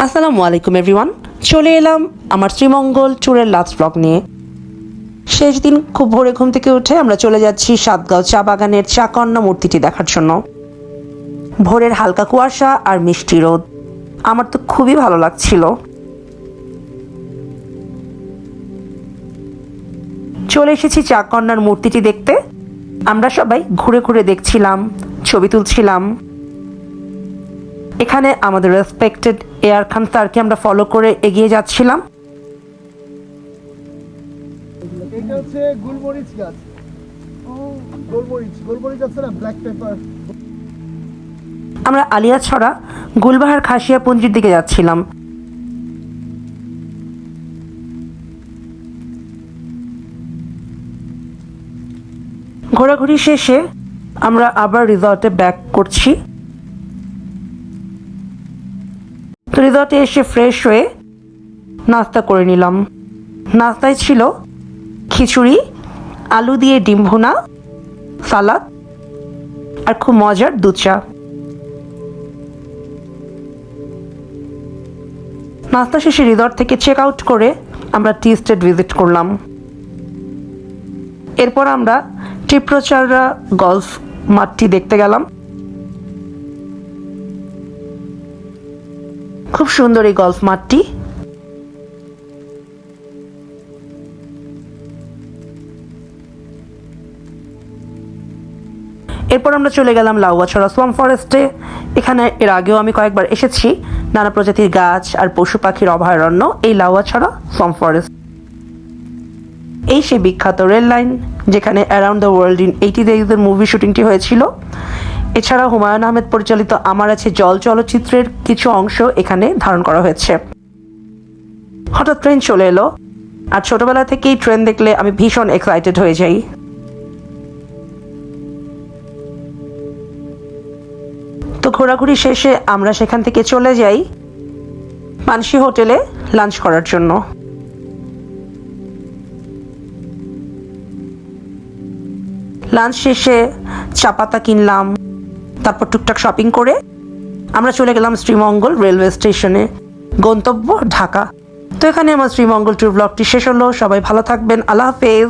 আসসালামু আলাইকুম এভরিওয়ান, চলে এলাম আমার শ্রীমঙ্গল ট্যুরের লাস্ট ব্লগ নিয়ে। শেষ দিন খুব ভোরে ঘুম থেকে উঠে আমরা চলে যাচ্ছি সাতগাঁও চা বাগানের চাকন্যা মূর্তিটি দেখার জন্য। ভোরের হালকা কুয়াশা আর মিষ্টি রোদ আমার তো খুবই ভালো লাগছিল। চলে এসেছি চাকন্যার মূর্তিটি দেখতে। আমরা সবাই ঘুরে ঘুরে দেখছিলাম, ছবি তুলছিলাম। এখানে আমাদের রেসপেক্টেড এয়ার খান স্যারকে আমরা ফলো করে এগিয়ে যাচ্ছিলাম। এটা হচ্ছে গোলমরিচ গাছ। গোলমরিচ আছে না, ব্ল্যাক পেপার। আমরা আলিয়াছড়া গুলবাহার খাসিয়া পুঞ্জির দিকে যাচ্ছিলাম। ঘোরাঘুরি শেষে আমরা আবার রিসর্টে ব্যাক করছি। তো রিসর্টে এসে ফ্রেশ হয়ে নাস্তা করে নিলাম। নাস্তায় ছিল খিচুড়ি, আলু দিয়ে ডিম ভুনা, সালাদ আর খুব মজার দুধ চা। নাস্তা শেষে রিসর্ট থেকে চেক আউট করে আমরা টি স্টেট ভিজিট করলাম। এরপর আমরা টিপ্রচাররা গলফ মাঠটি দেখতে গেলাম। খুব সুন্দর এই গলফ মাঠটি। এরপর আমরা চলে গেলাম লাউয়াছড়া সোয়াম ফরেস্টে। এখানে এর আগেও আমি কয়েকবার এসেছি। নানা প্রজাতির গাছ আর পশু পাখির অভয়ারণ্য এই লাউয়াছড়া সোয়াম ফরেস্ট। এই সেই বিখ্যাত রেল লাইন যেখানে অ্যারাউন্ড দ্য ওয়ার্ল্ড ইন 80 ডেজের মুভি শুটিংটি হয়েছিল। এছাড়া হুমায়ুন আহমেদ পরিচালিত আমার আছে জল চলচ্চিত্রের কিছু অংশ এখানে ধারণ করা হয়েছে। হঠাৎ ট্রেন চলে এলো, আর ছোটবেলা থেকেই ট্রেন দেখলে আমি ভীষণ এক্সাইটেড হয়ে যাই। তো ঘোরাঘুরি শেষে আমরা সেখান থেকে চলে যাই মানসী হোটেলে লাঞ্চ করার জন্য। লাঞ্চ শেষে চা পাতা কিনলাম, তারপর টুকটাক শপিং করে আমরা চলে গেলাম শ্রীমঙ্গল রেলওয়ে স্টেশনে, গন্তব্য ঢাকা। তো এখানে আমার শ্রীমঙ্গল ট্যুর ব্লগটি শেষ হলো। সবাই ভালো থাকবেন, আল্লাহ হাফেজ।